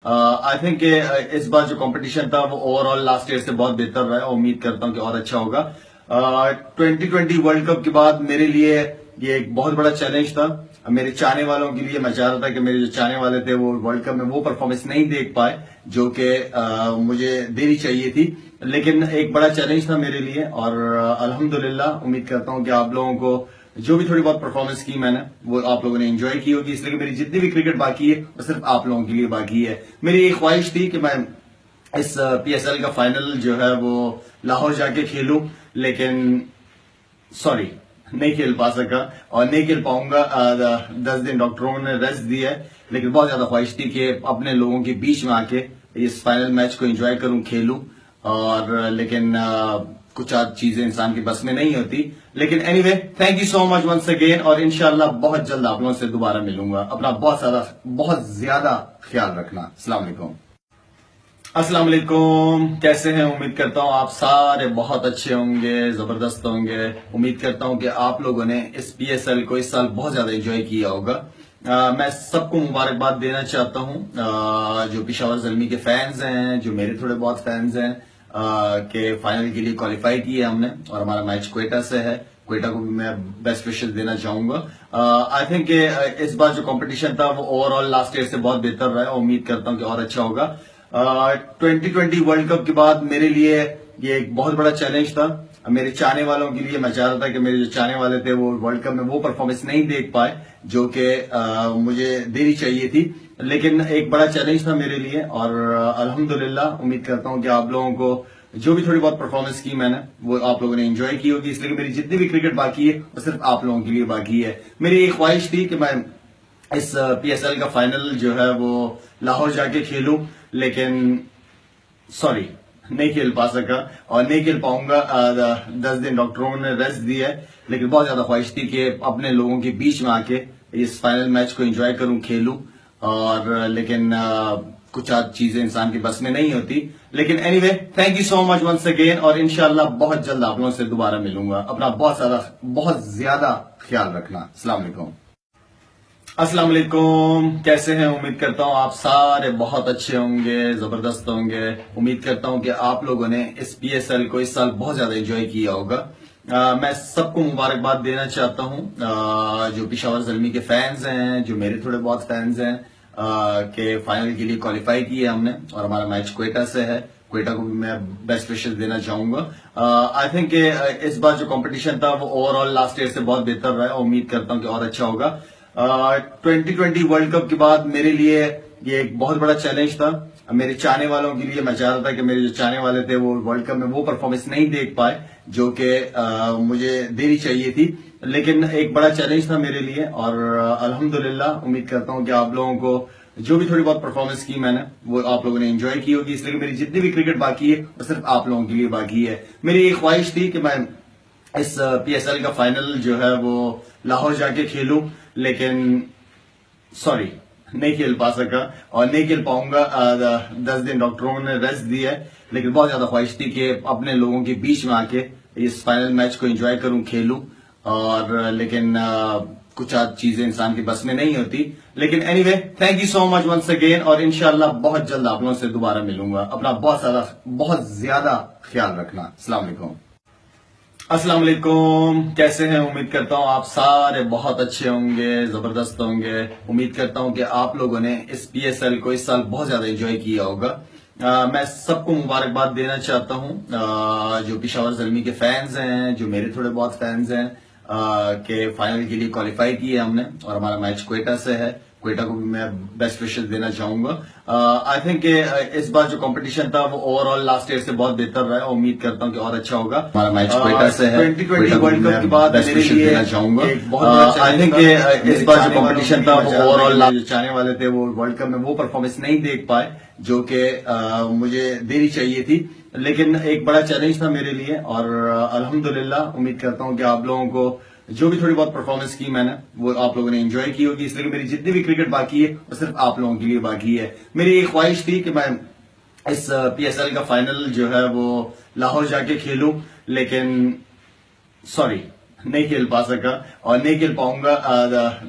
I think इस बार जो competition था वो ओवरऑल लास्ट ईयर से बहुत बेहतर रहा है और उम्मीद करता हूं कि और अच्छा होगा। 2020 वर्ल्ड कप के बाद मेरे लिए ये एक बहुत बड़ा चैलेंज था। मेरे चाहने वालों के लिए मैं चाह रहा था कि मेरे जो चाहने वाले थे वो वर्ल्ड कप में वो परफॉर्मेंस नहीं देख पाए जो कि मुझे देनी चाहिए थी। लेकिन एक बड़ा चैलेंज था मेरे लिए और अल्हम्दुलिल्लाह उम्मीद करता हूं कि आप लोगों को जो भी थोड़ी बहुत परफॉर्मेंस की मैंने वो आप लोगों ने एंजॉय की होगी। इसलिए मेरी जितनी भी क्रिकेट बाकी है वो सिर्फ आप लोगों के लिए बाकी है। मेरी एक ख्वाहिश थी कि मैं इस PSL का फाइनल जो है वो लाहौर जाके खेलूं, लेकिन सॉरी नहीं खेल पा सका और नहीं खेल पाऊंगा। 10 दिन डॉक्टरों ने रेस्ट दिया है, लेकिन बहुत ज्यादा ख्वाहिश थी कि अपने लोगों के बीच में आके इस फाइनल मैच को एंजॉय करूं, खेलूं। और लेकिन कुछ आज चीजें इंसान की बस में नहीं होती। लेकिन anyway, thank you so much once again और इंशाल्लाह बहुत जल्द आप लोगों से दोबारा मिलूंगा। अपना बहुत ज्यादा ख्याल रखना। अस्सलाम वालेकुम। अस्सलाम वालेकुम, कैसे हैं? उम्मीद करता हूं आप सारे बहुत अच्छे होंगे, जबरदस्त होंगे। उम्मीद करता हूं कि आप लोगों ने इस PSL को इस साल बहुत ज्यादा एंजॉय किया होगा। मैं सबको मुबारकबाद देना चाहता हूं, जो पिशावर ज़ल्मी के फैंस हैं, जो मेरे थोड़े बहुत फैंस हैं, के फाइनल के लिए क्वालिफाई किया हमने और हमारा मैच क्वेटा से है। क्वेटा को भी मैं बेस्ट विशेस देना चाहूंगा। आई थिंक इस बार जो कंपटीशन था वो ओवरऑल लास्ट ईयर से बहुत बेहतर रहा है और उम्मीद करता हूं कि और अच्छा होगा। 2020 वर्ल्ड कप के बाद मेरे लिए ये एक बहुत बड़ा चैलेंज था। मेरे चाहने वालों के लिए मैं चाह रहा था कि मेरे जो चाहने वाले थे वो वर्ल्ड कप में वो परफॉर्मेंस नहीं देख पाए जो कि मुझे देनी चाहिए थी। लेकिन एक बड़ा चैलेंज था मेरे लिए और अल्हम्दुलिल्लाह उम्मीद करता हूं कि आप लोगों को जो भी थोड़ी बहुत परफॉर्मेंस की मैंने वो आप लोगों ने एंजॉय की होगी। इसलिए मेरी जितनी भी क्रिकेट बाकी है वो सिर्फ आप लोगों के लिए बाकी है। मेरी एक ख्वाहिश थी कि मैं इस PSL का फाइनल जो है वो लाहौर जाके खेलूं, लेकिन सॉरी नहीं खेल पा सका और नहीं खेल पाऊंगा। 10 दिन डॉक्टरों ने रेस्ट दिया है, लेकिन बहुत ज्यादा ख्वाहिश थी कि अपने लोगों के बीच में आके इस फाइनल मैच को एंजॉय करूं, खेलूं। और लेकिन कुछ आज चीजें इंसान की बस में नहीं होती। लेकिन anyway, thank you so much once again और इंशाल्लाह बहुत जल्द आप लोगों से दोबारा मिलूंगा। अपना बहुत ज्यादा ख्याल रखना। अस्सलाम वालेकुम। अस्सलाम वालेकुम, कैसे हैं? उम्मीद करता हूं आप सारे बहुत अच्छे होंगे, जबरदस्त होंगे। उम्मीद करता हूं कि आप लोगों ने इस PSL को इस साल बहुत ज्यादा एंजॉय किया होगा। मैं सबको मुबारकबाद देना चाहता हूं, जो पिशावर ज़ल्मी के फैंस हैं, जो मेरे थोड़े बहुत फैंस हैं, के फाइनल के लिए क्वालिफाई किया हमने और हमारा मैच क्वेटा से है। क्वेटा को भी मैं बेस्ट विशेस देना चाहूंगा। आई थिंक इस बार जो कंपटीशन था वो ओवरऑल लास्ट ईयर से बहुत बेहतर रहा है और उम्मीद करता हूं कि और अच्छा होगा। 2020 वर्ल्ड कप के बाद मेरे लिए ये एक बहुत बड़ा चैलेंज था। मेरे चाहने वालों के लिए मैं चाह रहा था कि मेरे जो चाहने वाले थे वो वर्ल्ड कप में वो परफॉर्मेंस नहीं देख पाए जो कि मुझे देनी चाहिए थी। लेकिन एक बड़ा चैलेंज था मेरे लिए और अल्हम्दुलिल्लाह उम्मीद करता हूं कि आप लोगों को जो भी थोड़ी बहुत परफॉर्मेंस की मैंने वो आप लोगों ने एंजॉय की होगी। इसलिए मेरी जितनी भी क्रिकेट बाकी है वो सिर्फ आप लोगों के लिए बाकी है। मेरी एक ख्वाहिश थी कि मैं इस PSL का फाइनल जो है वो लाहौर जाके खेलूं, लेकिन सॉरी नहीं खेल पा सका और नहीं खेल पाऊंगा। 10 दिन डॉक्टरों ने रेस्ट दिया है, लेकिन बहुत ज्यादा ख्वाहिश थी कि अपने लोगों के बीच में आके इस फाइनल मैच को एंजॉय करूं, खेलूं। और लेकिन कुछ आज चीजें इंसान की बस में नहीं होती। लेकिन anyway, thank you so much once again और इंशाल्लाह बहुत जल्द आप लोगों से दोबारा मिलूंगा। अपना बहुत ज्यादा ख्याल रखना। अस्सलाम वालेकुम। अस्सलाम वालेकुम, कैसे हैं? उम्मीद करता हूं आप सारे बहुत अच्छे होंगे, जबरदस्त होंगे। उम्मीद करता हूं कि आप लोगों ने इस PSL को इस साल बहुत ज्यादा एंजॉय किया होगा। मैं सबको मुबारकबाद देना चाहता हूं, जो पिशावर ज़ल्मी के फैंस हैं, जो मेरे थोड़े बहुत फैंस हैं, के फाइनल के लिए क्वालिफाई किया हमने और हमारा मैच क्वेटा से है। क्वेटा को भी मैं बेस्ट विशेस देना चाहूंगा। आई थिंक इस बार जो कंपटीशन था वो ओवरऑल लास्ट ईयर से बहुत बेहतर रहा है और उम्मीद करता हूं कि और अच्छा होगा। हमारा मैच क्वेटा से है। 2020 वर्ल्ड कप के बाद बेस्ट विशेस देना चाहूंगा। आई थिंक इस बार जो कंपटीशन था वो ओवरऑल जो चाहने वाले थे वो वर्ल्ड कप में वो परफॉर्मेंस नहीं देख पाए जो कि मुझे देनी चाहिए थी। लेकिन एक बड़ा चैलेंज था मेरे लिए और अल्हम्दुलिल्लाह उम्मीद करता हूं कि आप लोगों को जो भी थोड़ी बहुत परफॉर्मेंस की मैंने वो आप लोगों ने एंजॉय की होगी। इसलिए मेरी जितनी भी क्रिकेट बाकी है वो सिर्फ आप लोगों के लिए बाकी है। मेरी एक ख्वाहिश थी कि मैं इस PSL का फाइनल जो है वो लाहौर जाके खेलूं, लेकिन सॉरी नहीं खेल पा सका और नहीं खेल पाऊंगा।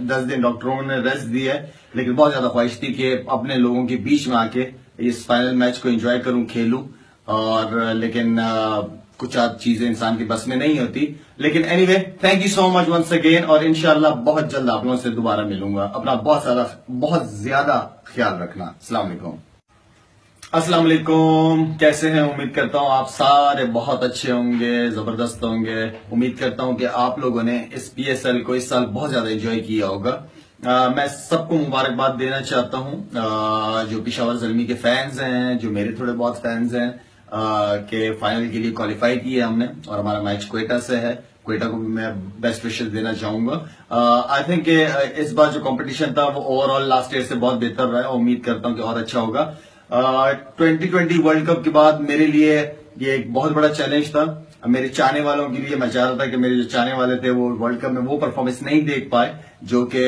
10 दिन डॉक्टरों ने रेस्ट दिया है, लेकिन बहुत ज्यादा ख्वाहिश थी कि अपने लोगों के बीच में आके इस फाइनल मैच को एंजॉय करूं, खेलूं। और लेकिन कुछ चीजें इंसान के बस में नहीं होती। लेकिन anyway, thank you so much once again, और इंशाल्लाह बहुत जल्द आप लोगों से दोबारा मिलूंगा। अपना बहुत ज्यादा ख्याल रखना। अस्सलाम वालेकुम। अस्सलाम वालेकुम, कैसे हैं? उम्मीद करता हूँ आप सारे बहुत अच्छे होंगे, जबरदस्त होंगे। उम्मीद करता हूँ कि आप लोगों ने इस पीएसएल को इस साल बहुत ज्यादा एंजॉय किया होगा। मैं सबको मुबारकबाद देना चाहता हूँ, जो पिशावर ज़ल्मी के फैंस हैं, जो मेरे थोड़े बहुत फैंस हैं, के फाइनल के लिए क्वालिफाई किया हमने, और हमारा मैच क्वेटा से है। क्वेटा को भी मैं बेस्ट विशेस देना चाहूंगा। आई थिंक इस बार जो कंपटीशन था वो ओवरऑल लास्ट ईयर से बहुत बेहतर रहा है, और उम्मीद करता हूँ कि और अच्छा होगा। 2020 वर्ल्ड कप के बाद मेरे लिए ये एक बहुत बड़ा चैलेंज था। मेरे चाहने वालों के लिए मैं चाह रहा था कि मेरे जो चाहने वाले थे वो वर्ल्ड कप में वो परफॉर्मेंस नहीं देख पाए जो कि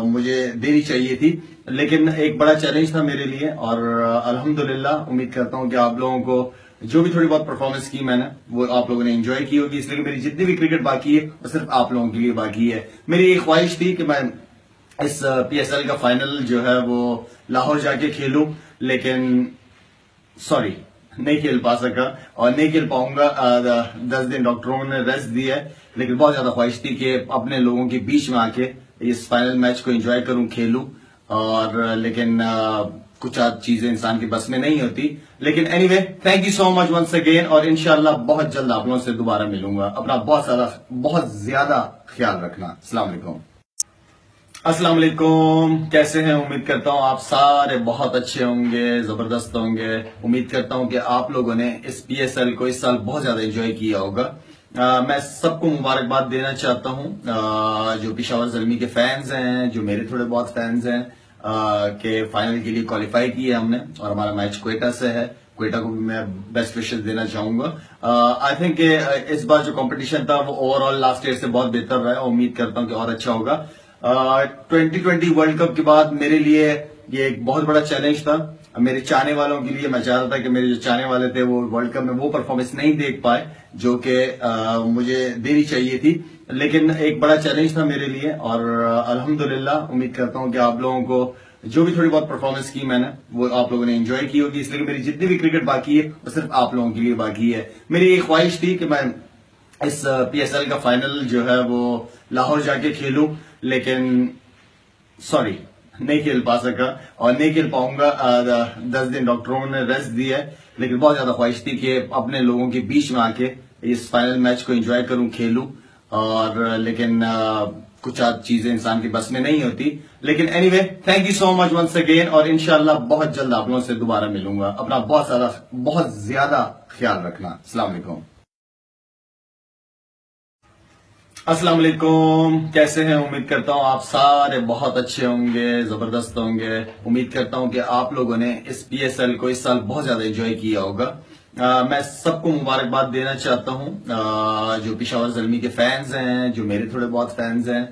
मुझे देनी चाहिए थी। लेकिन एक बड़ा चैलेंज था मेरे लिए, और अल्हम्दुलिल्लाह उम्मीद करता हूं कि आप लोगों को जो भी थोड़ी बहुत परफॉर्मेंस की मैंने वो आप लोगों ने एंजॉय की होगी। इसलिए मेरी जितनी भी क्रिकेट बाकी है वो सिर्फ आप लोगों के लिए बाकी है। मेरी एक ख्वाहिश थी कि मैं इस पीएसएल का फाइनल जो है वो लाहौर जाके खेलूं, लेकिन सॉरी, नहीं खेल पा सका और नहीं खेल पाऊंगा। 10 दिन डॉक्टरों ने रेस्ट दिया है, लेकिन बहुत ज्यादा ख्वाहिश थी कि अपने लोगों के बीच में आके इस फाइनल मैच को एंजॉय करूं, खेलूं। और लेकिन कुछ चीजें इंसान के बस में नहीं होती। लेकिन anyway, thank you so much once again, और इंशाल्लाह बहुत जल्द आप लोगों से दोबारा मिलूंगा। अपना बहुत ज्यादा ख्याल रखना। अस्सलाम वालेकुम। अस्सलाम वालेकुम, कैसे हैं? उम्मीद करता हूँ आप सारे बहुत अच्छे होंगे, जबरदस्त होंगे। उम्मीद करता हूँ कि आप लोगों ने इस पीएसएल को इस साल बहुत ज्यादा एंजॉय किया होगा। मैं सबको मुबारकबाद देना चाहता हूँ, जो पिशावर ज़ल्मी के फैंस हैं, जो मेरे थोड़े बहुत फैंस हैं, के फाइनल के लिए क्वालिफाई किया हमने, और हमारा मैच क्वेटा से है। क्वेटा को भी मैं बेस्ट विशेस देना चाहूंगा। आई थिंक इस बार जो कंपटीशन था वो ओवरऑल लास्ट ईयर से बहुत बेहतर रहा है, और उम्मीद करता हूँ कि और अच्छा होगा। 2020 वर्ल्ड कप के बाद मेरे लिए ये एक बहुत बड़ा चैलेंज था। मेरे चाहने वालों के लिए मैं चाह रहा था कि मेरे जो चाहने वाले थे वो वर्ल्ड कप में वो परफॉर्मेंस नहीं देख पाए जो कि मुझे देनी चाहिए थी। लेकिन एक बड़ा चैलेंज था मेरे लिए, और अल्हम्दुलिल्लाह उम्मीद करता हूँ कि आप लोगों को जो भी थोड़ी बहुत परफॉर्मेंस की मैंने वो आप लोगों ने एंजॉय की होगी। इसलिए मेरी जितनी भी क्रिकेट बाकी है वो सिर्फ आप लोगों के लिए बाकी है। मेरी एक ख्वाहिश थी कि मैं इस पीएसएल का फाइनल जो है वो लाहौर जाके खेलूं, लेकिन सॉरी, नहीं खेल पा सका और नहीं खेल पाऊंगा। 10 दिन डॉक्टरों ने रेस्ट दिया है, लेकिन बहुत ज्यादा ख्वाहिश थी कि अपने लोगों के बीच में आके इस फाइनल मैच को एंजॉय करूं, खेलूं। और लेकिन कुछ चीजें इंसान के बस में नहीं होती। लेकिन anyway, thank you so much once again, और इंशाल्लाह बहुत जल्द आप लोगों से दोबारा मिलूंगा। अपना बहुत ज्यादा ख्याल रखना। अस्सलाम वालेकुम। अस्सलाम वालेकुम, कैसे हैं? उम्मीद करता हूँ आप सारे बहुत अच्छे होंगे, जबरदस्त होंगे। उम्मीद करता हूँ कि आप लोगों ने इस पीएसएल को इस साल बहुत ज्यादा एंजॉय किया होगा। मैं सबको मुबारकबाद देना चाहता हूँ, जो पिशावर ज़ल्मी के फैंस हैं, जो मेरे थोड़े बहुत फैंस हैं,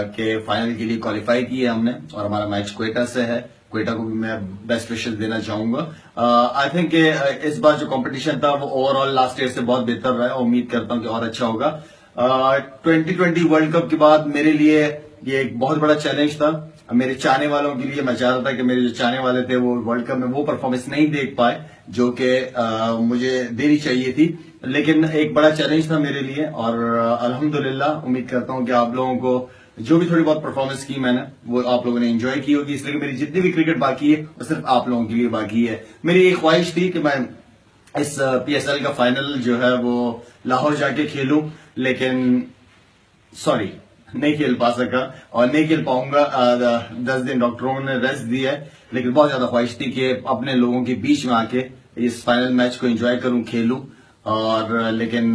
के फाइनल के लिए क्वालिफाई किया हमने, और हमारा मैच क्वेटा से है। क्वेटा को भी मैं बेस्ट विशेस देना चाहूंगा। आई थिंक इस बार जो कंपटीशन था वो ओवरऑल लास्ट ईयर से बहुत बेहतर रहा है, और उम्मीद करता हूँ कि और अच्छा होगा। 2020 वर्ल्ड कप के बाद मेरे लिए ये एक बहुत बड़ा चैलेंज था। मेरे चाहने वालों के लिए मैं चाह रहा था कि मेरे जो चाहने वाले थे वो वर्ल्ड कप में वो परफॉर्मेंस नहीं देख पाए जो कि मुझे देनी चाहिए थी। लेकिन एक बड़ा चैलेंज था मेरे लिए, और अल्हम्दुलिल्लाह उम्मीद करता हूँ कि आप लोगों को जो भी थोड़ी बहुत परफॉर्मेंस की मैंने वो आप लोगों ने एंजॉय की होगी। इसलिए मेरी जितनी भी क्रिकेट बाकी है वो सिर्फ आप लोगों के लिए बाकी है। मेरी एक ख्वाहिश थी कि मैं इस पीएसएल का फाइनल जो है वो लाहौर जाके खेलूं, लेकिन सॉरी, नहीं खेल पा सका और नहीं खेल पाऊंगा। 10 दिन डॉक्टरों ने रेस्ट दिया है, लेकिन बहुत ज्यादा ख्वाहिश थी कि अपने लोगों के बीच में आके इस फाइनल मैच को एंजॉय करूं, खेलूं। और लेकिन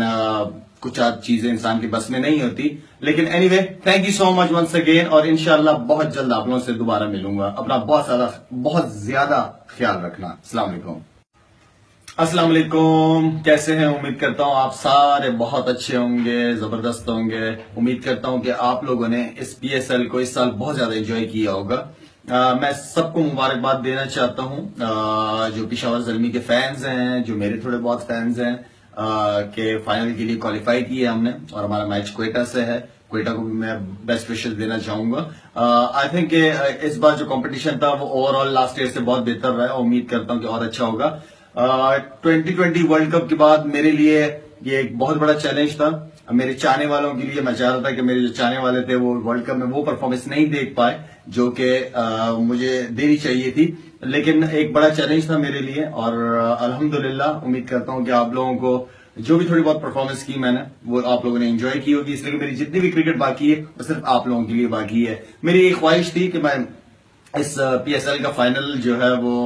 कुछ चीजें इंसान के बस में नहीं होती। लेकिन anyway, thank you so much once again, और इंशाल्लाह बहुत जल्द आप लोगों से दोबारा मिलूंगा। अपना बहुत ज्यादा ख्याल रखना। अस्सलाम वालेकुम। अस्सलाम वालेकुम, कैसे हैं? उम्मीद करता हूँ आप सारे बहुत अच्छे होंगे, जबरदस्त होंगे। उम्मीद करता हूँ कि आप लोगों ने इस पीएसएल को इस साल बहुत ज्यादा एंजॉय किया होगा। मैं सबको मुबारकबाद देना चाहता हूँ, जो पिशावर ज़ल्मी के फैंस हैं, जो मेरे थोड़े बहुत फैंस हैं, के फाइनल के लिए क्वालिफाई किया हमने, और हमारा मैच क्वेटा से है। क्वेटा को भी मैं बेस्ट विशेस देना चाहूंगा। आई थिंक इस बार जो कंपटीशन था वो ओवरऑल लास्ट ईयर से बहुत बेहतर रहा है और उम्मीद करता हूं कि और अच्छा होगा। 2020 वर्ल्ड कप के बाद मेरे लिए ये एक बहुत बड़ा चैलेंज था। मेरे चाहने वालों के लिए मैं चाह रहा था कि मेरे जो चाहने वाले थे वो वर्ल्ड कप में वो परफॉर्मेंस नहीं देख पाए जो कि मुझे देनी चाहिए थी, लेकिन एक बड़ा चैलेंज था मेरे लिए और अल्हम्दुलिल्लाह उम्मीद करता हूं कि आप लोगों को जो भी थोड़ी बहुत परफॉर्मेंस की मैंने वो आप लोगों ने एंजॉय की होगी, इसलिए मेरी जितनी भी क्रिकेट बाकी है वो सिर्फ आप लोगों के लिए बाकी है। मेरी एक ख्वाहिश थी कि मैं इस PSL का फाइनल जो है वो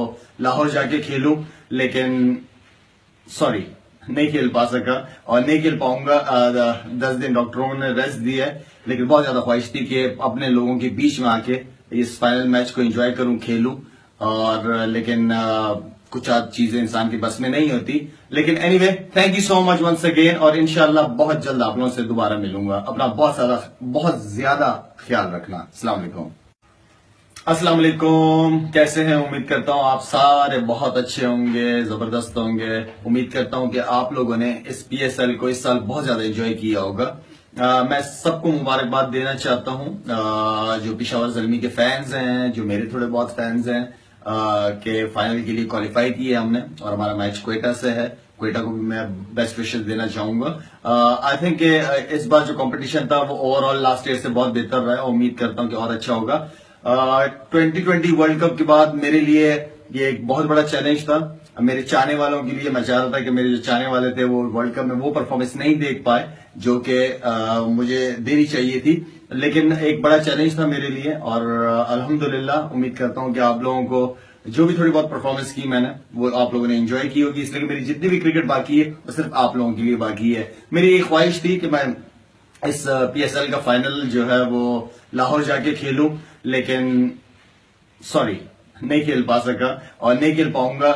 लाहौर जाके खेलूं, लेकिन सॉरी नहीं खेल पा सका और नहीं खेल पाऊंगा। 10 दिन डॉक्टरों ने रेस्ट दिया है, लेकिन बहुत ज्यादा ख्वाहिश थी कि अपने लोगों के बीच में आके इस फाइनल मैच को एंजॉय करूं, खेलूं और लेकिन कुछ चीजें इंसान के बस में नहीं होती। लेकिन anyway thank you so much once again और इंशाल्लाह बहुत जल्द आप लोगों से दोबारा मिलूंगा। अपना बहुत ज्यादा ख्याल रखना। अस्सलाम वालेकुम। अस्सलाम वालेकुम, कैसे हैं? उम्मीद करता हूं आप सारे बहुत अच्छे होंगे, जबरदस्त होंगे। उम्मीद करता हूं कि आप लोगों ने इस PSL को इस साल बहुत ज्यादा एंजॉय किया होगा। मैं सबको मुबारकबाद देना चाहता हूं जो पिशावर ज़ल्मी के फैंस हैं, जो मेरे थोड़े बहुत फैंस हैं के फाइनल के लिए क्वालिफाई किए हमने और हमारा मैच क्वेटा से है। क्वेटा को भी मैं बेस्ट विशेस देना चाहूंगा। आई थिंक इस बार जो कंपटीशन था वो ओवरऑल लास्ट ईयर से बहुत बेहतर रहा है और उम्मीद करता हूं कि और अच्छा होगा। 2020 वर्ल्ड कप के बाद मेरे लिए ये एक बहुत बड़ा चैलेंज था। मेरे चाहने वालों के लिए मैं चाह रहा था कि मेरे जो चाहने वाले थे वो वर्ल्ड कप में वो परफॉर्मेंस नहीं देख पाए जो कि मुझे देनी चाहिए थी, लेकिन एक बड़ा चैलेंज था मेरे लिए और अल्हम्दुलिल्लाह उम्मीद करता हूं कि आप लोगों को जो भी थोड़ी बहुत परफॉर्मेंस की मैंने वो आप लोगों ने एंजॉय की होगी, इसलिए मेरी जितनी भी क्रिकेट बाकी है वो सिर्फ आप लोगों के लिए बाकी है। मेरी एक ख्वाहिश थी कि मैं इस PSL का फाइनल जो है वो लाहौर जाके खेलूं, लेकिन सॉरी नहीं खेल पा सका और नहीं खेल पाऊंगा।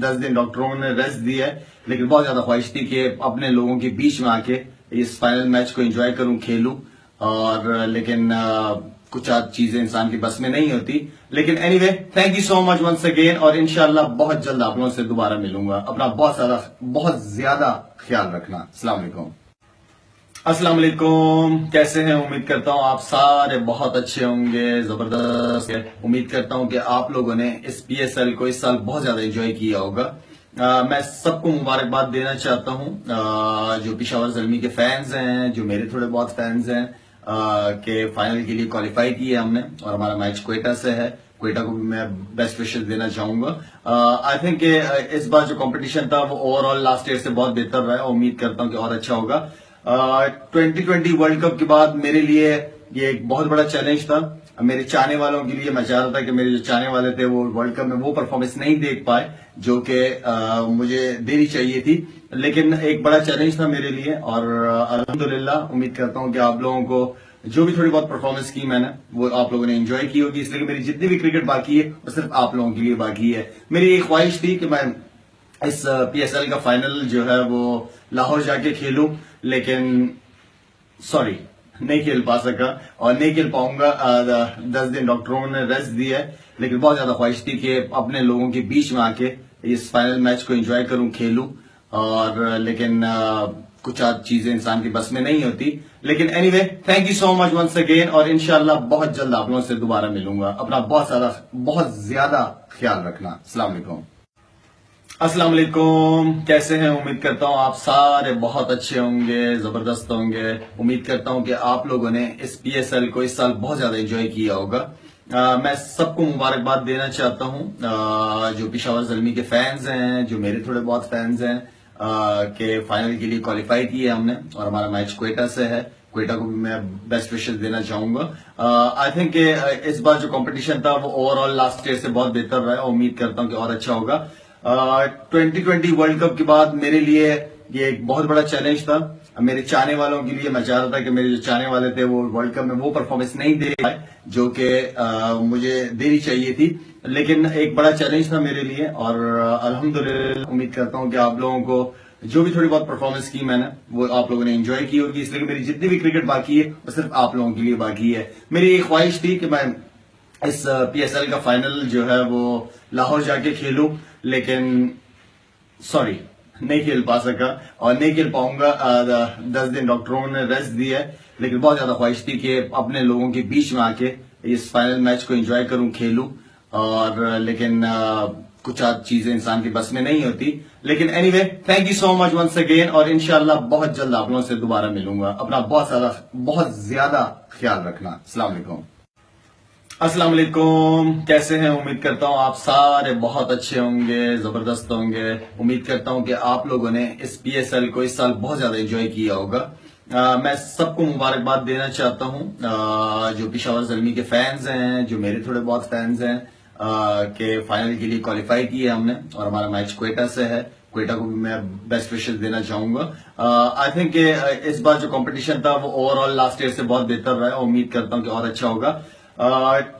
10 दिन डॉक्टरों ने रेस्ट दिया है, लेकिन बहुत ज्यादा ख्वाहिश थी कि अपने लोगों के बीच में आके इस फाइनल मैच को एंजॉय करूं, खेलूं और लेकिन कुछ चीजें इंसान की बस में नहीं होती। लेकिन anyway thank you so much once again और इंशाल्लाह बहुत जल्द आप लोगों से दोबारा मिलूंगा। अपना बहुत ज्यादा ख्याल रखना। अस्सलाम वालेकुम। अस्सलाम वालेकुम, कैसे हैं? उम्मीद करता हूं आप सारे बहुत अच्छे होंगे, जबरदस्त है। उम्मीद करता हूं कि आप लोगों ने इस PSL को इस साल बहुत ज्यादा एंजॉय किया होगा। मैं सबको मुबारकबाद देना चाहता हूं जो पिशावर ज़ल्मी के फैंस हैं, जो मेरे थोड़े बहुत फैंस हैं के फाइनल के लिए क्वालिफाई किए हमने और हमारा मैच क्वेटा से है। क्वेटा को भी मैं बेस्ट विशेस देना चाहूंगा। आई थिंक इस बार जो कंपटीशन था वो ओवरऑल लास्ट ईयर से बहुत बेहतर रहा है और उम्मीद करता हूं कि और अच्छा होगा। 2020 वर्ल्ड कप के बाद मेरे लिए ये एक बहुत बड़ा चैलेंज था। मेरे चाहने वालों के लिए मैं चाह रहा था कि मेरे जो चाहने वाले थे वो वर्ल्ड कप में वो परफॉर्मेंस नहीं देख पाए जो कि मुझे देनी चाहिए थी, लेकिन एक बड़ा चैलेंज था मेरे लिए और अल्हम्दुलिल्लाह उम्मीद करता हूं कि आप लोगों को जो भी थोड़ी बहुत परफॉर्मेंस की मैंने वो आप लोगों ने एंजॉय की होगी, इसलिए मेरी जितनी भी क्रिकेट बाकी है वो सिर्फ आप लोगों के लिए बाकी है। मेरी एक ख्वाहिश थी कि मैं इस PSL का फाइनल जो है वो लाहौर जाके खेलूं, लेकिन सॉरी नहीं खेल पा सका और नहीं खेल पाऊंगा। 10 दिन डॉक्टरों ने रेस्ट दिया है, लेकिन बहुत ज्यादा ख्वाहिश थी कि अपने लोगों के बीच में आके इस फाइनल मैच को एंजॉय करूं, खेलूं और लेकिन कुछ चीजें इंसान की बस में नहीं होती। लेकिन anyway thank you so much once again और इंशाल्लाह बहुत जल्द आप लोगों से दोबारा मिलूंगा। अपना बहुत ज्यादा ख्याल रखना। अस्सलाम वालेकुम। अस्सलाम वालेकुम, कैसे हैं? उम्मीद करता हूं आप सारे बहुत अच्छे होंगे, जबरदस्त होंगे। उम्मीद करता हूं कि आप लोगों ने इस PSL को इस साल बहुत ज्यादा एंजॉय किया होगा। मैं सबको मुबारकबाद देना चाहता हूं जो पिशावर ज़ल्मी के फैंस हैं, जो मेरे थोड़े बहुत फैंस हैं के फाइनल के लिए क्वालिफाई किए हमने और हमारा मैच क्वेटा से है। क्वेटा को भी मैं बेस्ट विशेस देना चाहूंगा। आई थिंक इस बार जो कंपटीशन था वो ओवरऑल लास्ट ईयर से बहुत बेहतर रहा है और उम्मीद करता हूं कि और अच्छा होगा। 2020 वर्ल्ड कप के बाद मेरे लिए ये एक बहुत बड़ा चैलेंज था। मेरे चाहने वालों के लिए मैं चाह रहा था कि मेरे जो चाहने वाले थे वो वर्ल्ड कप में वो परफॉर्मेंस नहीं दे पाए जो कि मुझे देनी चाहिए थी, लेकिन एक बड़ा चैलेंज था मेरे लिए और अल्हम्दुलिल्लाह उम्मीद करता हूं कि आप लोगों को जो भी थोड़ी बहुत परफॉर्मेंस की मैंने वो आप लोगों ने एंजॉय की होगी, इसलिए मेरी जितनी भी क्रिकेट बाकी है वो सिर्फ आप लोगों के लिए बाकी है। मेरी एक ख्वाहिश थी कि मैं इस PSL का फाइनल जो है वो लाहौर जाके खेलूं, लेकिन सॉरी नहीं खेल पा सका और नहीं खेल पाऊंगा। 10 दिन डॉक्टरों ने रेस्ट दिया है, लेकिन बहुत ज्यादा ख्वाहिश थी कि अपने लोगों के बीच में आके इस फाइनल मैच को एंजॉय करूं, खेलूं। और लेकिन कुछ चीजें इंसान की बस में नहीं होती। लेकिन anyway, thank you so much once again, और इंशाल्लाह बहुत जल्द आप लोगों से दोबारा मिलूंगा। अपना बहुत ज्यादा ख्याल रखना। अस्सलाम वालेकुम। अस्सलाम वालेकुम, कैसे हैं? उम्मीद करता हूं आप सारे बहुत अच्छे होंगे, जबरदस्त होंगे। उम्मीद करता हूं कि आप लोगों ने इस पीएसएल को इस साल बहुत ज्यादा एंजॉय किया होगा। मैं सबको मुबारकबाद देना चाहता हूं, जो पिशावर ज़ल्मी के फैंस हैं, जो मेरे थोड़े बहुत फैंस हैं, के फाइनल के लिए क्वालिफाई किया हमने और हमारा मैच क्वेटा से है। क्वेटा को भी मैं बेस्ट विशेस देना चाहूंगा। आई थिंक इस बार जो कंपटीशन था वो ओवरऑल लास्ट ईयर से बहुत बेहतर रहा है। उम्मीद करता हूं कि और अच्छा होगा।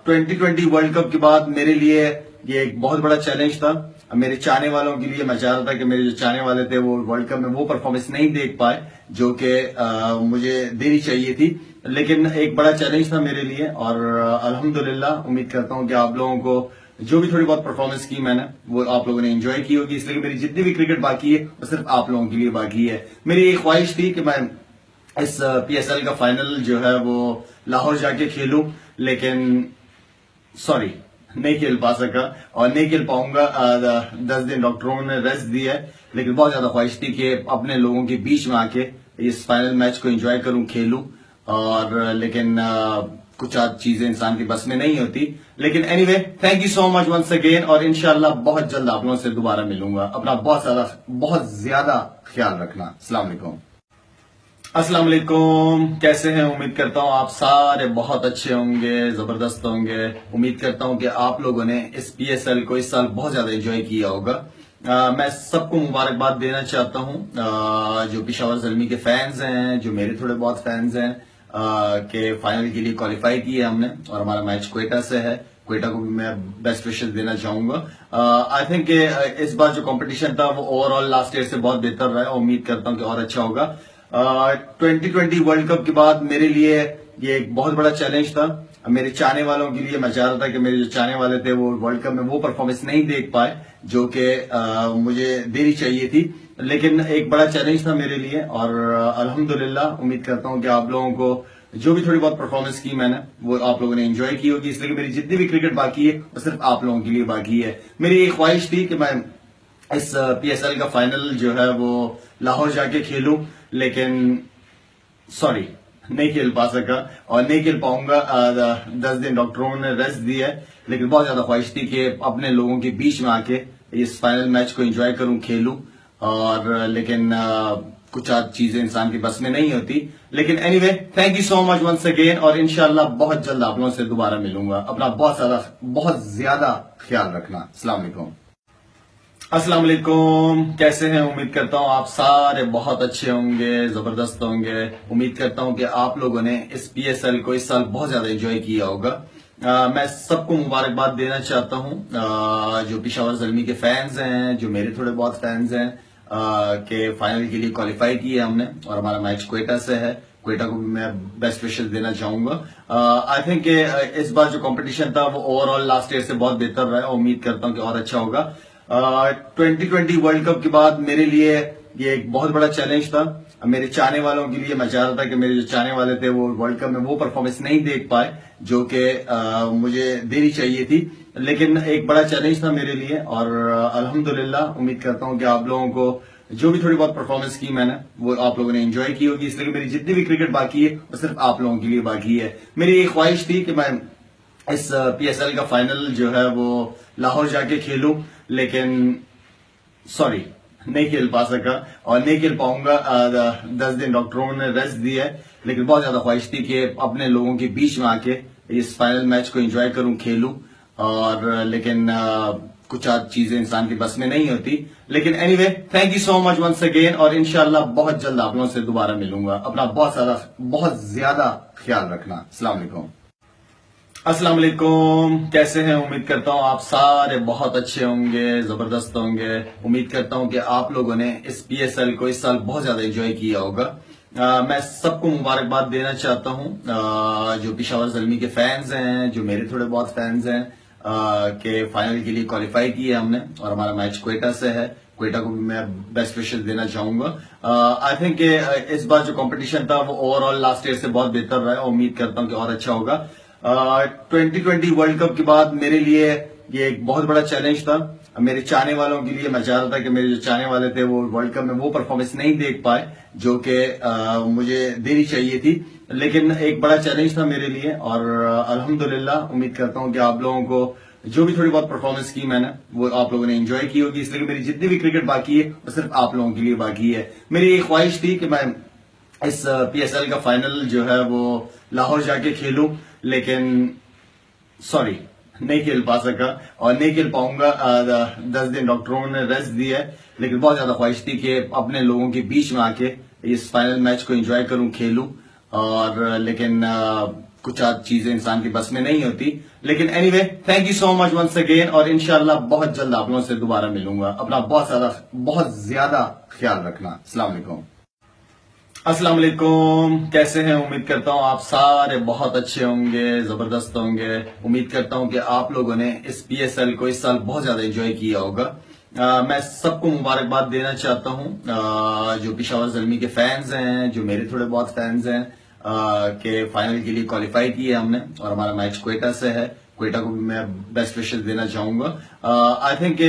2020 वर्ल्ड कप के बाद मेरे लिए ये एक बहुत बड़ा चैलेंज था। मेरे चाहने वालों के लिए मैं चाह रहा था कि मेरे जो चाहने वाले थे वो वर्ल्ड कप में वो परफॉर्मेंस नहीं देख पाए जो कि मुझे देनी चाहिए थी। लेकिन एक बड़ा चैलेंज था मेरे लिए, और अल्हम्दुलिल्लाह उम्मीद करता हूं कि आप लोगों को जो भी थोड़ी बहुत परफॉर्मेंस की मैंने वो आप लोगों ने एंजॉय की होगी। इसलिए मेरी जितनी भी क्रिकेट बाकी है वो सिर्फ आप लोगों के लिए बाकी है। मेरी एक ख्वाहिश थी कि मैं इस पीएसएल का फाइनल जो है वो लाहौर जाके खेलूं, लेकिन सॉरी, नहीं खेल पा सका और नहीं खेल पाऊंगा। 10 दिन डॉक्टरों ने रेस्ट दिया है, लेकिन बहुत ज्यादा ख्वाहिश थी कि अपने लोगों के बीच में आके इस फाइनल मैच को एंजॉय करूं, खेलूं। और लेकिन कुछ चीजें इंसान की बस में नहीं होती। लेकिन anyway, thank you so much once again, और इंशाल्लाह बहुत जल्द आप लोगों से दोबारा मिलूंगा। अपना बहुत ज्यादा ख्याल रखना। अस्सलाम वालेकुम। अस्सलाम वालेकुम, कैसे हैं? उम्मीद करता हूं आप सारे बहुत अच्छे होंगे, जबरदस्त होंगे। उम्मीद करता हूं कि आप लोगों ने इस पीएसएल को इस साल बहुत ज्यादा एंजॉय किया होगा। मैं सबको मुबारकबाद देना चाहता हूं, जो पिशावर ज़ल्मी के फैंस हैं, जो मेरे थोड़े बहुत फैंस हैं, के फाइनल के लिए क्वालिफाई किया हमने और हमारा मैच क्वेटा से है। क्वेटा को भी मैं बेस्ट विशेस देना चाहूंगा। आई थिंक इस बार जो कंपटीशन था वो ओवरऑल लास्ट ईयर से बहुत बेहतर रहा है। उम्मीद करता हूं कि और अच्छा होगा। 2020 वर्ल्ड कप के बाद मेरे लिए ये एक बहुत बड़ा चैलेंज था। मेरे चाहने वालों के लिए मैं चाह रहा था कि मेरे जो चाहने वाले थे वो वर्ल्ड कप में वो परफॉर्मेंस नहीं देख पाए जो कि मुझे देनी चाहिए थी। लेकिन एक बड़ा चैलेंज था मेरे लिए, और अल्हम्दुलिल्लाह उम्मीद करता हूं कि आप लोगों को जो भी थोड़ी बहुत परफॉर्मेंस की मैंने वो आप लोगों ने एंजॉय की होगी। इसलिए मेरी जितनी भी क्रिकेट बाकी है वो सिर्फ आप लोगों के लिए बाकी है। मेरी एक ख्वाहिश थी कि मैं इस पीएसएल का फाइनल जो है वो लाहौर जाके खेलूं, लेकिन सॉरी, नहीं खेल पा सका और नहीं खेल पाऊंगा। 10 दिन डॉक्टरों ने रेस्ट दिया है, लेकिन बहुत ज्यादा ख्वाहिश थी कि अपने लोगों के बीच में आके इस फाइनल मैच को एंजॉय करूं, खेलूं। और लेकिन कुछ चीजें इंसान की बस में नहीं होती। लेकिन anyway, thank you so much once again, और इंशाल्लाह बहुत जल्द आप लोगों से दोबारा मिलूंगा। अपना बहुत ज्यादा ख्याल रखना। अस्सलाम वालेकुम। अस्सलाम वालेकुम, कैसे हैं? उम्मीद करता हूं आप सारे बहुत अच्छे होंगे, जबरदस्त होंगे। उम्मीद करता हूं कि आप लोगों ने इस पीएसएल को इस साल बहुत ज्यादा एंजॉय किया होगा। मैं सबको मुबारकबाद देना चाहता हूं, जो पिशावर ज़ल्मी के फैंस हैं, जो मेरे थोड़े बहुत फैंस हैं, के फाइनल के लिए क्वालिफाई किया हमने और हमारा मैच क्वेटा से है। क्वेटा को भी मैं बेस्ट विशेस देना चाहूंगा। आई थिंक इस बार जो कंपटीशन था वो ओवरऑल लास्ट ईयर से बहुत बेहतर रहा है। उम्मीद करता हूं कि और अच्छा होगा। 2020 वर्ल्ड कप के बाद मेरे लिए ये एक बहुत बड़ा चैलेंज था। मेरे चाहने वालों के लिए मैं चाह रहा था कि मेरे जो चाहने वाले थे वो वर्ल्ड कप में वो परफॉर्मेंस नहीं देख पाए जो कि मुझे देनी चाहिए थी। लेकिन एक बड़ा चैलेंज था मेरे लिए, और अल्हम्दुलिल्लाह उम्मीद करता हूं कि आप लोगों को जो भी थोड़ी बहुत परफॉर्मेंस की मैंने वो आप लोगों ने एंजॉय की होगी। इसलिए मेरी जितनी भी क्रिकेट बाकी है वो सिर्फ आप लोगों के लिए बाकी है। मेरी एक ख्वाहिश थी कि मैं इस पीएसएल का फाइनल जो है वो लाहौर जाके खेलूं, लेकिन सॉरी, नहीं खेल पा सका और नहीं खेल पाऊंगा। 10 दिन डॉक्टरों ने रेस्ट दिया है, लेकिन बहुत ज्यादा ख्वाहिश थी कि अपने लोगों के बीच में आके इस फाइनल मैच को एंजॉय करूं, खेलूं। और लेकिन कुछ चीजें इंसान की बस में नहीं होती। लेकिन anyway, thank you so much once again, और इंशाल्लाह बहुत जल्द आप लोगों से दोबारा मिलूंगा। अपना बहुत ज्यादा ख्याल रखना। अस्सलाम वालेकुम। अस्सलाम वालेकुम, कैसे हैं? उम्मीद करता हूं आप सारे बहुत अच्छे होंगे, जबरदस्त होंगे। उम्मीद करता हूं कि आप लोगों ने इस पीएसएल को इस साल बहुत ज्यादा एंजॉय किया होगा। मैं सबको मुबारकबाद देना चाहता हूं, जो पिशावर ज़ल्मी के फैंस हैं, जो मेरे थोड़े बहुत फैंस हैं, के फाइनल के लिए क्वालिफाई किया हमने और हमारा मैच क्वेटा से है। क्वेटा को भी मैं बेस्ट विशेस देना चाहूंगा। आई थिंक इस बार जो कंपटीशन था वो ओवरऑल लास्ट ईयर से बहुत बेहतर रहा है। उम्मीद करता हूं कि और अच्छा होगा। 2020 वर्ल्ड कप के बाद मेरे लिए ये एक बहुत बड़ा चैलेंज था। मेरे चाहने वालों के लिए मैं चाह रहा था कि मेरे जो चाहने वाले थे वो वर्ल्ड कप में वो परफॉर्मेंस नहीं देख पाए जो कि मुझे देनी चाहिए थी। लेकिन एक बड़ा चैलेंज था मेरे लिए और अल्हम्दुलिल्लाह उम्मीद करता हूं कि आप लोगों को जो भी थोड़ी बहुत परफॉर्मेंस की मैंने वो आप लोगों ने एंजॉय की होगी। इसलिए मेरी जितनी भी क्रिकेट बाकी है वो सिर्फ आप लोगों के लिए बाकी है। मेरी एक ख्वाहिश थी कि मैं इस पीएसएल का फाइनल जो है वो लाहौर जाके खेलूं, लेकिन सॉरी नहीं खेल पा सका और नहीं खेल पाऊंगा। 10 दिन डॉक्टरों ने रेस्ट दिया है, लेकिन बहुत ज्यादा ख्वाहिश थी कि अपने लोगों के बीच में आके इस फाइनल मैच को एंजॉय करूं, खेलूं। और लेकिन कुछ चीजें इंसान की बस में नहीं होती। लेकिन anyway, thank you so much once again और इंशाल्लाह बहुत जल्द आप लोगों से दोबारा मिलूंगा। अपना बहुत ज्यादा ख्याल रखना। अस्सलाम वालेकुम। अस्सलाम वालेकुम, कैसे हैं? उम्मीद करता हूं आप सारे बहुत अच्छे होंगे, जबरदस्त होंगे। उम्मीद करता हूं कि आप लोगों ने इस पीएसएल को इस साल बहुत ज्यादा एंजॉय किया होगा। मैं सबको मुबारकबाद देना चाहता हूं, जो पिशावर ज़ल्मी के फैंस हैं, जो मेरे थोड़े बहुत फैंस हैं, के फाइनल के लिए क्वालिफाई किया हमने और हमारा मैच क्वेटा से है। क्वेटा को भी मैं बेस्ट विशेस देना चाहूंगा। आई थिंक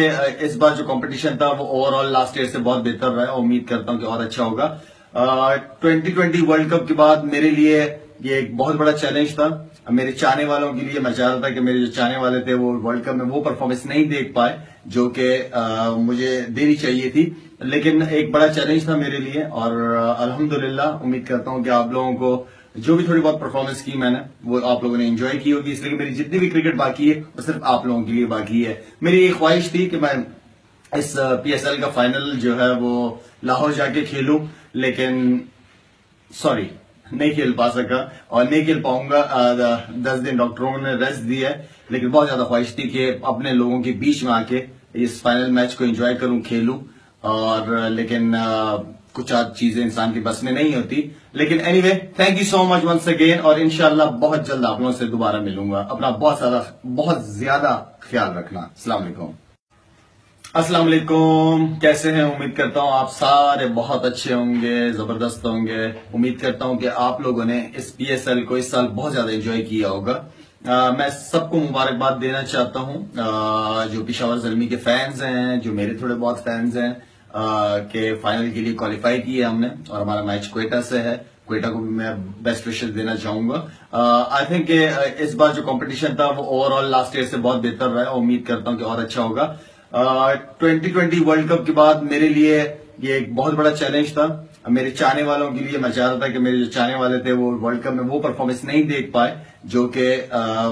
इस बार जो कंपटीशन था वो ओवरऑल लास्ट ईयर से बहुत बेहतर रहा है। उम्मीद करता हूं कि और अच्छा होगा। 2020 वर्ल्ड कप के बाद मेरे लिए ये एक बहुत बड़ा चैलेंज था। मेरे चाहने वालों के लिए मैं चाह रहा था कि मेरे जो चाहने वाले थे वो वर्ल्ड कप में वो परफॉर्मेंस नहीं देख पाए जो कि मुझे देनी चाहिए थी। लेकिन एक बड़ा चैलेंज था मेरे लिए और अल्हम्दुलिल्लाह उम्मीद करता हूं कि आप लोगों को जो भी थोड़ी बहुत परफॉर्मेंस की मैंने वो आप लोगों ने एंजॉय की होगी। इसलिए मेरी जितनी भी क्रिकेट बाकी है वो सिर्फ आप लोगों के लिए बाकी है। मेरी एक ख्वाहिश थी कि मैं इस पीएसएल का फाइनल जो है वो लाहौर जाके खेलूं, लेकिन सॉरी नहीं खेल पा सका और नहीं खेल पाऊंगा। 10 दिन डॉक्टरों ने रेस्ट दिया है, लेकिन बहुत ज्यादा ख्वाहिश थी कि अपने लोगों के बीच में आके इस फाइनल मैच को एंजॉय करूं, खेलूं। और लेकिन कुछ चीजें इंसान की बस में नहीं होती। लेकिन anyway, thank you so much once again और इंशाल्लाह बहुत जल्द आप लोगों से दोबारा मिलूंगा। अपना बहुत ज्यादा ख्याल रखना। अस्सलाम वालेकुम। अस्सलाम वालेकुम, कैसे हैं? उम्मीद करता हूं आप सारे बहुत अच्छे होंगे, जबरदस्त होंगे। उम्मीद करता हूं कि आप लोगों ने इस पीएसएल को इस साल बहुत ज्यादा एंजॉय किया होगा। मैं सबको मुबारकबाद देना चाहता हूं, जो पिशावर ज़ल्मी के फैंस हैं, जो मेरे थोड़े बहुत फैंस हैं, के फाइनल के लिए क्वालिफाई किया हमने और हमारा मैच क्वेटा से है। क्वेटा को भी मैं बेस्ट विशेस देना चाहूंगा। आई थिंक इस बार जो कंपटीशन था वो ओवरऑल लास्ट ईयर से बहुत बेहतर रहा है। उम्मीद करता हूं कि और अच्छा होगा। 2020 वर्ल्ड कप के बाद मेरे लिए ये एक बहुत बड़ा चैलेंज था। मेरे चाहने वालों के लिए मैं चाह रहा था कि मेरे जो चाहने वाले थे वो वर्ल्ड कप में वो परफॉर्मेंस नहीं देख पाए जो कि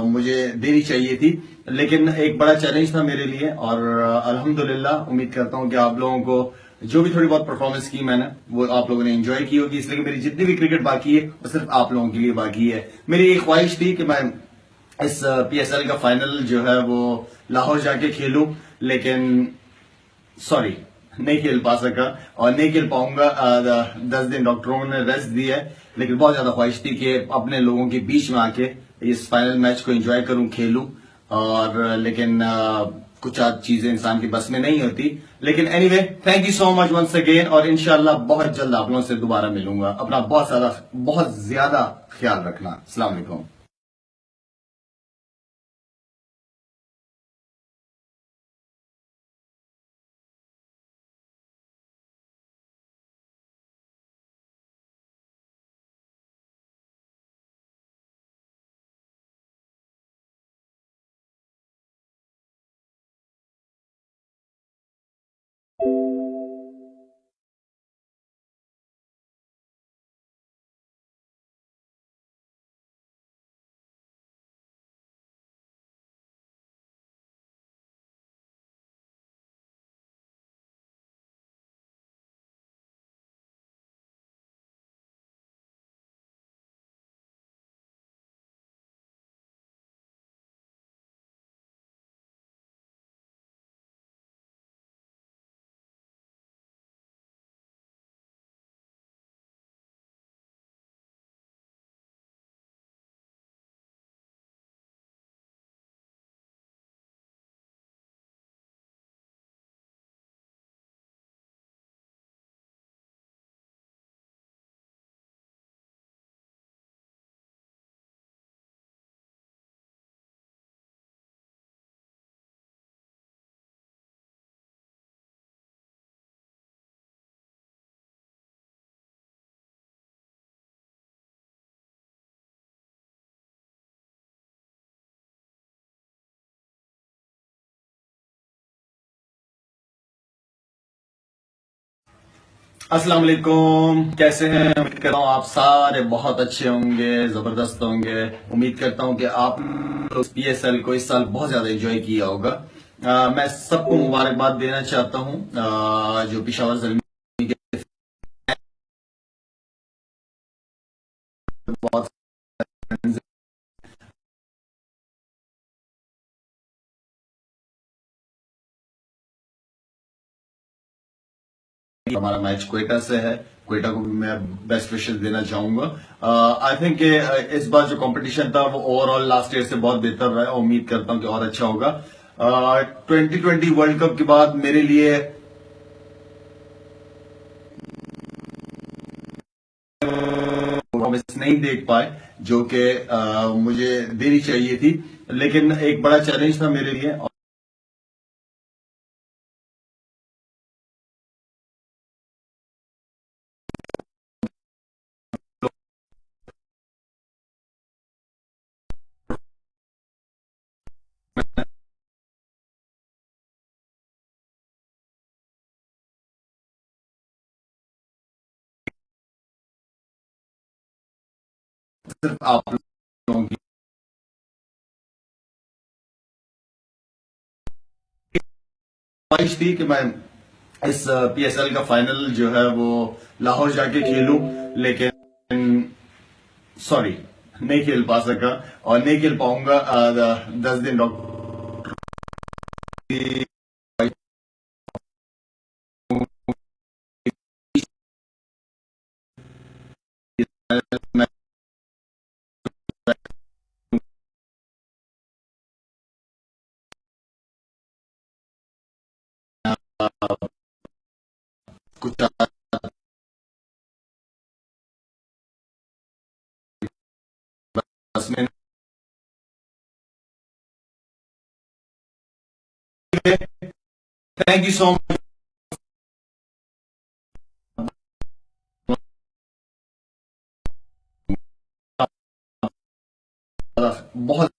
मुझे देनी चाहिए थी। लेकिन एक बड़ा चैलेंज था मेरे लिए और अल्हम्दुलिल्लाह उम्मीद करता हूं कि आप लोगों को जो भी थोड़ी बहुत परफॉर्मेंस की मैंने वो आप लोगों ने एंजॉय की होगी। इसलिए मेरी जितनी भी क्रिकेट बाकी है वो सिर्फ आप लोगों के लिए बाकी है। मेरी एक ख्वाहिश थी कि मैं इस पीएसएल का फाइनल जो है वो लाहौर जाके खेलूं, लेकिन सॉरी नहीं खेल पा सका और नहीं खेल पाऊंगा। 10 दिन डॉक्टरों ने रेस्ट दिया है, लेकिन बहुत ज्यादा ख्वाहिश थी कि अपने लोगों के बीच में आके इस फाइनल मैच को एंजॉय करूं, खेलूं। और लेकिन कुछ चीजें इंसान की बस में नहीं होती। लेकिन anyway, thank you so much once again और इंशाल्लाह बहुत जल्द आप लोगों से दोबारा मिलूंगा। अपना बहुत ज्यादा ख्याल रखना। अस्सलाम वालेकुम। अस्सलाम वालेकुम, कैसे हैं? उम्मीद करता हूँ आप सारे बहुत अच्छे होंगे, जबरदस्त होंगे। उम्मीद करता हूँ कि आप पीएसएल को इस साल बहुत ज्यादा एंजॉय किया होगा। मैं सबको मुबारकबाद देना चाहता हूँ, जो पिशावर जलमी के बहुत हमारा मैच क्वेटा से है। क्वेटा को भी मैं बेस्ट विशेस देना चाहूंगा। आई थिंक इस बार जो कंपटीशन था वो ओवरऑल लास्ट ईयर से बहुत बेहतर रहा है। उम्मीद करता हूं कि और अच्छा होगा। 2020 वर्ल्ड कप के बाद मेरे लिए परफॉर्मेंस नहीं देख पाए, जो कि मुझे देनी चाहिए थी, लेकिन एक बड़ा चैलेंज था मेरे लिए। सिर्फ आप लोगों की ख्वाहिश थी कि मैं इस पीएसएल का फाइनल जो है वो लाहौर जाके खेलूं, लेकिन सॉरी, नहीं खेल पा सका और नहीं खेल पाऊंगा। 10 दिन डॉक्टर कुछ में थैंक यू सो मच। बहुत